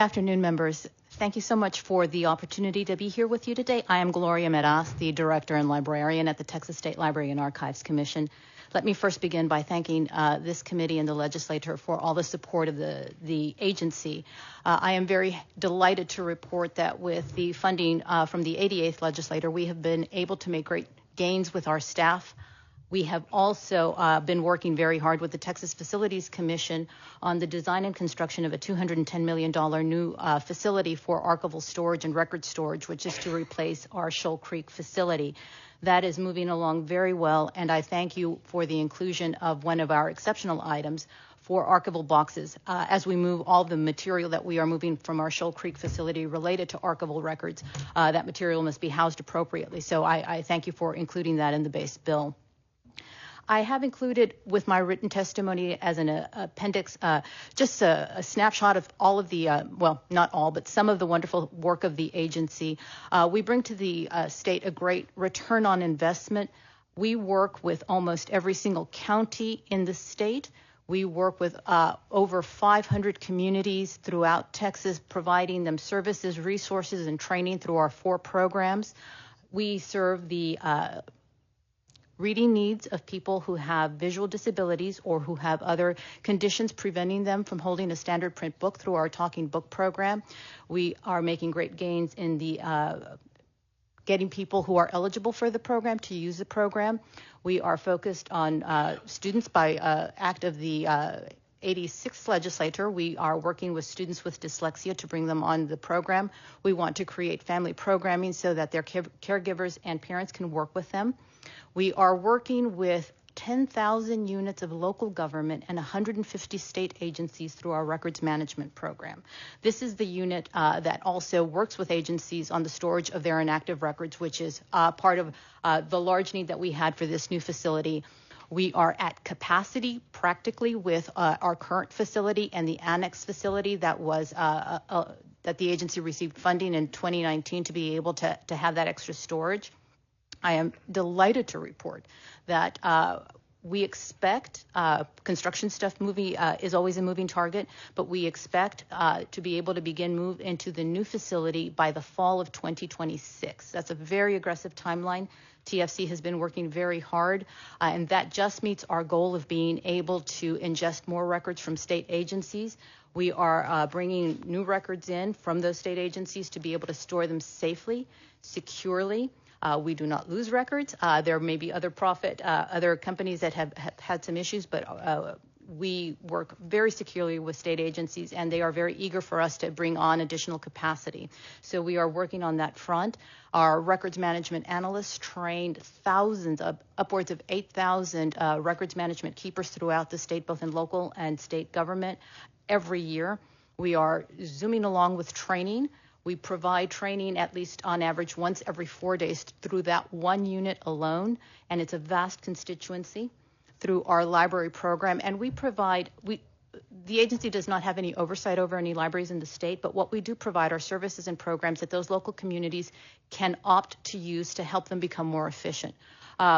Afternoon, members. Thank you so much for the opportunity to be here with you today. I am Gloria Meraz, the Director and Librarian at the Texas State Library and Archives Commission. Let me first begin by thanking this committee and the legislature for all the support of the agency. I am very delighted to report that with the funding from the 88th legislature, we have been able to make great gains with our staff. We have also been working very hard with the Texas Facilities Commission on the design and construction of a $210 million new facility for archival storage and record storage, which is to replace our Shoal Creek facility. That is moving along very well, and I thank you for the inclusion of one of our exceptional items for archival boxes. As we move all the material that we are moving from our Shoal Creek facility related to archival records, that material must be housed appropriately. So I thank you for including that in the base bill. I have included with my written testimony as an appendix just a snapshot of all of the, well, not all, but some of the wonderful work of the agency. We bring to the state a great return on investment. We work with almost every single county in the state. We work with over 500 communities throughout Texas, providing them services, resources, and training through our 4 programs. We serve the reading needs of people who have visual disabilities or who have other conditions preventing them from holding a standard print book through our Talking Book program. We are making great gains in the getting people who are eligible for the program to use the program. We are focused on students by act of the 86th legislature. We are working with students with dyslexia to bring them on the program. We want to create family programming so that their caregivers and parents can work with them. We are working with 10,000 units of local government and 150 state agencies through our records management program. This is the unit that also works with agencies on the storage of their inactive records, which is part of the large need that we had for this new facility. We are at capacity practically with our current facility and the annex facility that was that the agency received funding in 2019 to be able to have that extra storage. I am delighted to report that we expect construction stuff is always a moving target, but we expect to be able to begin move into the new facility by the fall of 2026. That's a very aggressive timeline. TFC has been working very hard, and that just meets our goal of being able to ingest more records from state agencies. We are bringing new records in from those state agencies to be able to store them safely, securely. We do not lose records. There may be other companies that have had some issues, but we work very securely with state agencies, and they are very eager for us to bring on additional capacity. So we are working on that front. Our records management analysts trained thousands, upwards of 8,000 records management keepers throughout the state, both in local and state government, every year. We are zooming along with training. We provide training at least on average once every 4 days through that one unit alone, and it's a vast constituency through our library program. And the agency does not have any oversight over any libraries in the state, but what we do provide are services and programs that those local communities can opt to use to help them become more efficient.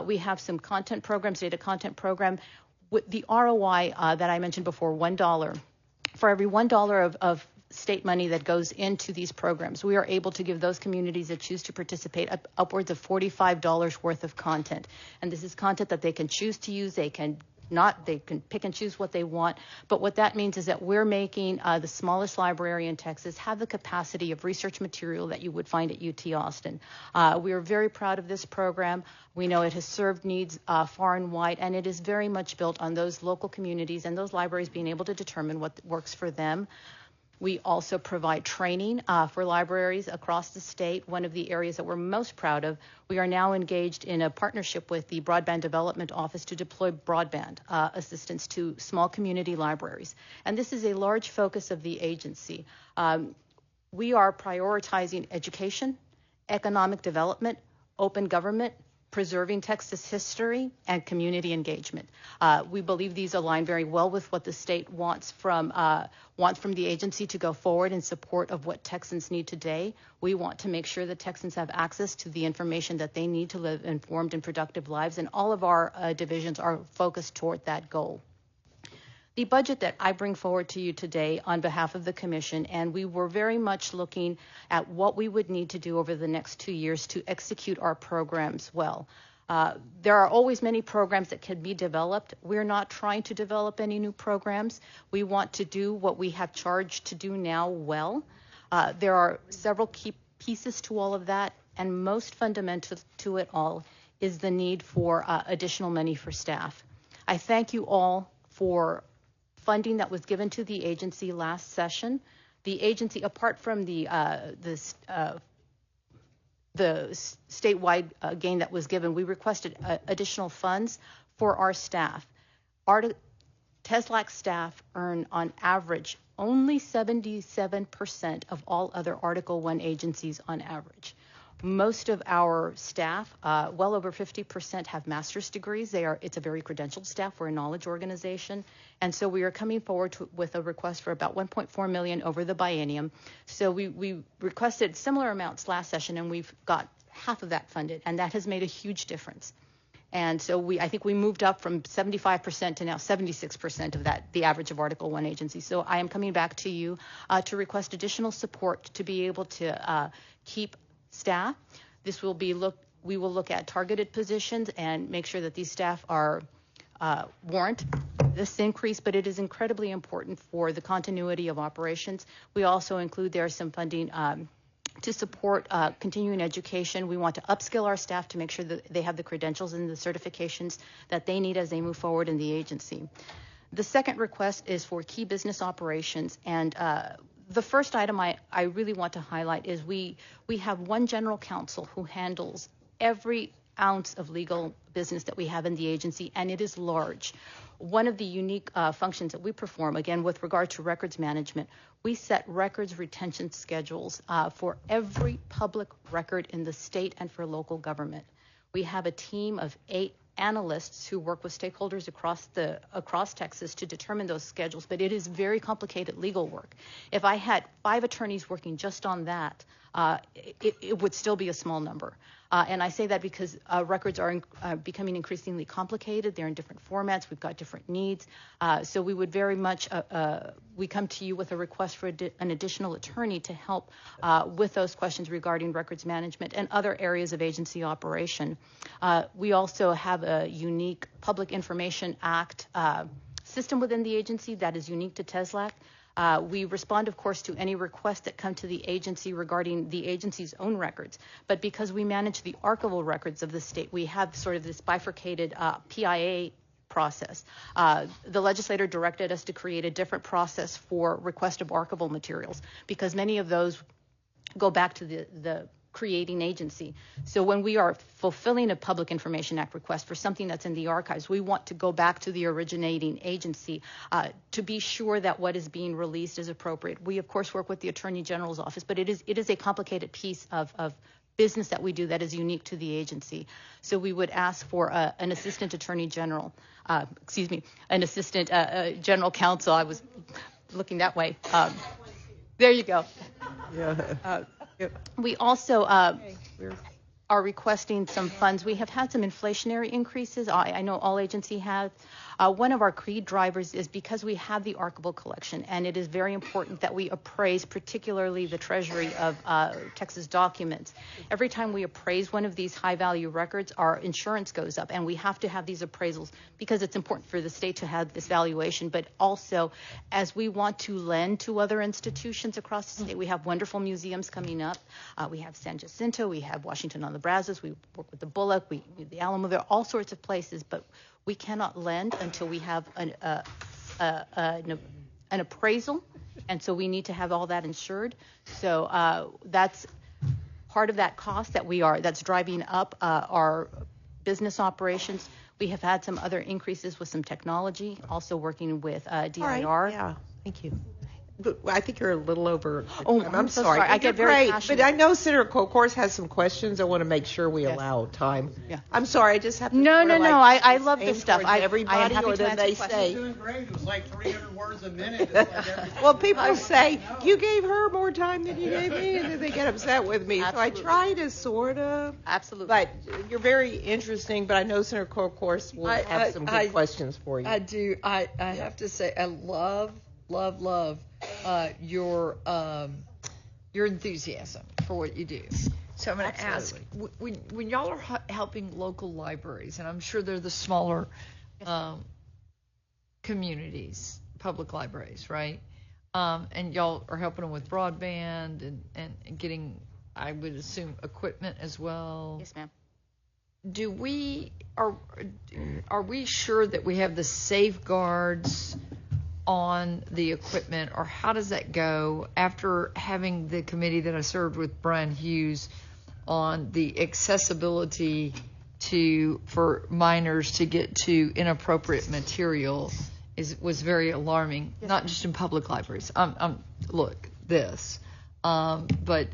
We have some content programs, data content program. With the ROI that I mentioned before, $1. For every $1 of state money that goes into these programs, we are able to give those communities that choose to participate upwards of $45 worth of content. And this is content that they can choose to use. They can pick and choose what they want. But what that means is that we're making the smallest library in Texas have the capacity of research material that you would find at UT Austin. We are very proud of this program. We know it has served needs far and wide, and it is very much built on those local communities and those libraries being able to determine what works for them. We also provide training for libraries across the state. One of the areas that we're most proud of, we are now engaged in a partnership with the Broadband Development Office to deploy broadband assistance to small community libraries. And this is a large focus of the agency. We are prioritizing education, economic development, open government, preserving Texas history, and community engagement. We believe these align very well with what the state wants from the agency to go forward in support of what Texans need today. We want to make sure that Texans have access to the information that they need to live informed and productive lives, and all of our divisions are focused toward that goal. the budget that I bring forward to you today on behalf of the Commission, and we were very much looking at what we would need to do over the next 2 years to execute our programs well. There are always many programs that can be developed. We're not trying to develop any new programs. We want to do what we have charged to do now well. There are several key pieces to all of that, and most fundamental to it all is the need for additional money for staff. I thank you all for funding that was given to the agency last session. The agency, apart from the statewide gain that was given, we requested additional funds for our staff. Our TESLAC staff earn on average only 77% of all other Article 1 agencies on average. Most of our staff, well over 50%, have master's degrees. It's a very credentialed staff. We're a knowledge organization. And so we are coming forward with a request for about $1.4 million over the biennium. So we requested similar amounts last session, and we've got half of that funded, and that has made a huge difference. And so I think we moved up from 75% to now 76% of that, the average of Article 1 agencies. So I am coming back to you to request additional support to be able to keep staff. We will look at targeted positions and make sure that these staff are warrant this increase, but it is incredibly important for the continuity of operations. We also include there some funding to support continuing education. We want to upskill our staff to make sure that they have the credentials and the certifications that they need as they move forward in the agency. The second request is for key business operations, and the first item I really want to highlight is we have one general counsel who handles every ounce of legal business that we have in the agency, and it is large. One of the unique functions that we perform, again, with regard to records management, we set records retention schedules for every public record in the state and for local government. We have a team of 8 analysts who work with stakeholders across Texas to determine those schedules, but it is very complicated legal work. If I had 5 attorneys working just on that, it would still be a small number. And I say that because records are becoming increasingly complicated. They're in different formats. We've got different needs. So we would very much, we come to you with a request for an additional attorney to help with those questions regarding records management and other areas of agency operation. We also have a unique Public Information Act system within the agency that is unique to TESLAC. We respond, of course, to any requests that come to the agency regarding the agency's own records. But because we manage the archival records of the state, we have sort of this bifurcated PIA process. The legislator directed us to create a different process for request of archival materials because many of those go back to the creating agency. So when we are fulfilling a Public Information Act request for something that's in the archives, we want to go back to the originating agency to be sure that what is being released is appropriate. We, of course, work with the Attorney General's office, but it is a complicated piece of business that we do that is unique to the agency. So we would ask for an assistant attorney general, an assistant general counsel. I was looking that way. There you go. Yeah. We also are requesting some funds. We have had some inflationary increases. I know all agency has. One of our key drivers is because we have the archival collection, and it is very important that we appraise, particularly the Treasury of Texas documents. Every time we appraise one of these high-value records, our insurance goes up, and we have to have these appraisals because it's important for the state to have this valuation. But also, as we want to lend to other institutions across the state, we have wonderful museums coming up. We have San Jacinto, we have Washington on the Brazos, we work with the Bullock, the Alamo, there are all sorts of places, but we cannot lend until we have an appraisal, and so we need to have all that insured. So that's part of that cost that's driving up our business operations. We have had some other increases with some technology, also working with DIR. All right. Yeah, thank you. But I think you're a little over. Oh, time. I'm so sorry. I get you're very great, passionate. but I know Senator Colcourse has some questions. I want to make sure we Yes. allow time. Yeah. I'm sorry. I just have to. No, sort no, of no. like I the love same this stuff. towards I am everybody, happy or to then answer they questions. say. Doing great. It was like 300 words a minute. It's like every Well, people say you gave her more time than you gave me, and then they get upset with me. Absolutely. So I try to sort of. Absolutely. But you're very interesting. But I know Senator Colcourse will have some good questions for you. I do. I have to say, I love your enthusiasm for what you do. So I'm going to ask, when y'all are helping local libraries, and I'm sure they're the smaller communities, public libraries, right? And y'all are helping them with broadband and getting, I would assume, equipment as well. Yes, ma'am. Are we sure that we have the safeguards on the equipment, or how does that go after having the committee that I served with Brian Hughes on the accessibility for minors to get to inappropriate material was very alarming, yes, not just in public libraries. Look, this. But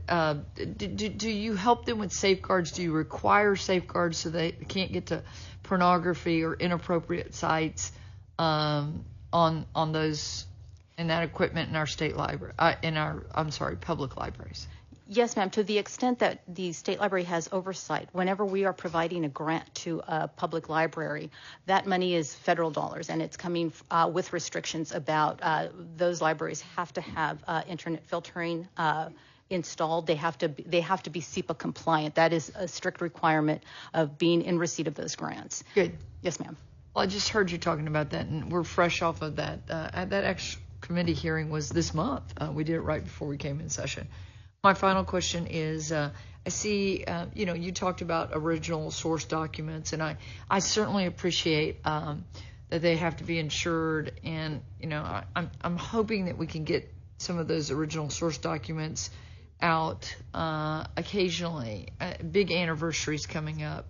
do you help them with safeguards? Do you require safeguards so they can't get to pornography or inappropriate sites on those in that equipment in our state library public libraries? Yes, ma'am. To the extent that the state library has oversight, whenever we are providing a grant to a public library, that money is federal dollars, and it's coming with restrictions about those libraries have to have internet filtering installed. They have to be SEPA compliant. That is a strict requirement of being in receipt of those grants. Good. Yes, ma'am. Well, I just heard you talking about that, and we're fresh off of that. That extra committee hearing was this month. We did it right before we came in session. My final question is, I see, you talked about original source documents, and I certainly appreciate that they have to be insured, and, I'm hoping that we can get some of those original source documents out occasionally. Big anniversaries coming up.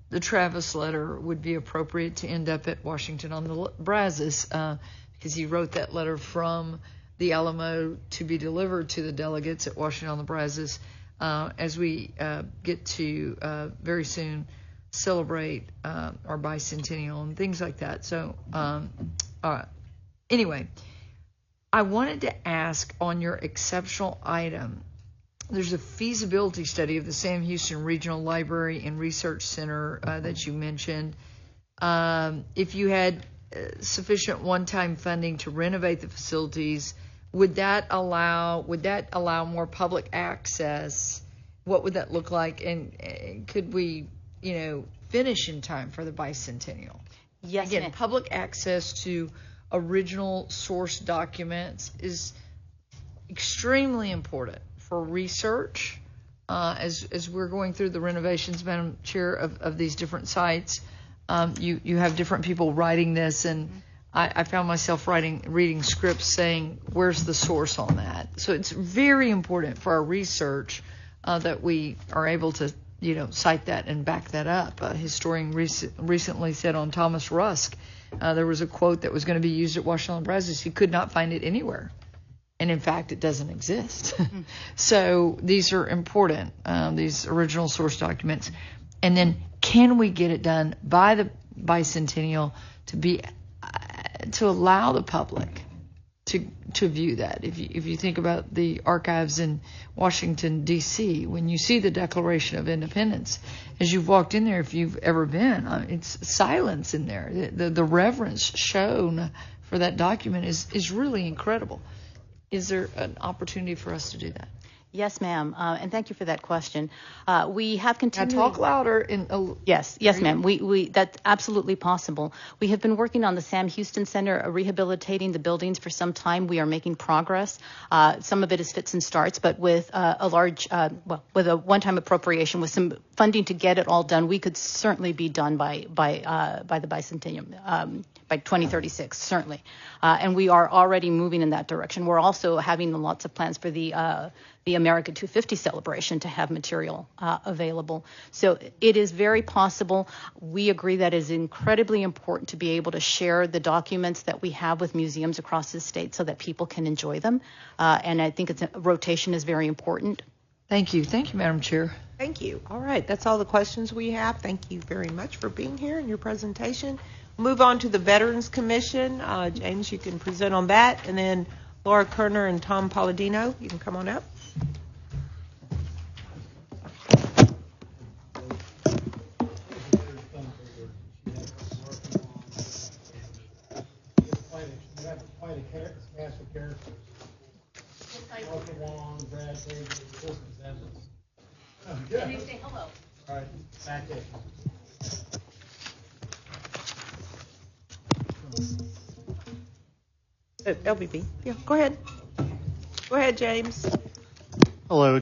The Travis letter would be appropriate to end up at Washington on the Brazos because he wrote that letter from the Alamo to be delivered to the delegates at Washington on the Brazos as we get to very soon celebrate our bicentennial and things like that. So anyway, I wanted to ask on your exceptional item, there's a feasibility study of the Sam Houston Regional Library and Research Center that you mentioned. If you had sufficient one-time funding to renovate the facilities, would that allow more public access? What would that look like? And could we, finish in time for the bicentennial? Yes, Again, ma'am. public access to original source documents is extremely important for research as we're going through the renovations, Madam Chair, of these different sites. You have different people writing this, and I found myself reading scripts saying, where's the source on that? So it's very important for our research that we are able to, cite that and back that up. A historian recently said on Thomas Rusk, there was a quote that was going to be used at Washington Brazos. He could not find it anywhere. And in fact, it doesn't exist. So these are important, these original source documents. And then can we get it done by the bicentennial to allow the public to view that? If you think about the archives in Washington, D.C., when you see the Declaration of Independence, as you've walked in there, if you've ever been, it's silence in there. The reverence shown for that document is really incredible. Is there an opportunity for us to do that? Yes, ma'am, and thank you for that question. We have continued. Now talk louder. Yes, ma'am. We that's absolutely possible. We have been working on the Sam Houston Center, rehabilitating the buildings for some time. We are making progress. Some of it is fits and starts, but with a large, with a one-time appropriation, with some funding to get it all done, we could certainly be done by the bicentennial. By 2036, certainly. And we are already moving in that direction. We're also having lots of plans for the America 250 celebration to have material available. So it is very possible. We agree that it is incredibly important to be able to share the documents that we have with museums across the state so that people can enjoy them. And I think rotation is very important. Thank you, Madam Chair. Thank you. All right, that's all the questions we have. Thank you very much for being here and your presentation. Move on to the Veterans Commission. James, you can present on that, and then Laura Kerner and Tom Palladino, you can come on up. Can you say hello? All right, back in. LBB. Yeah, go ahead. Go ahead, James. Hello.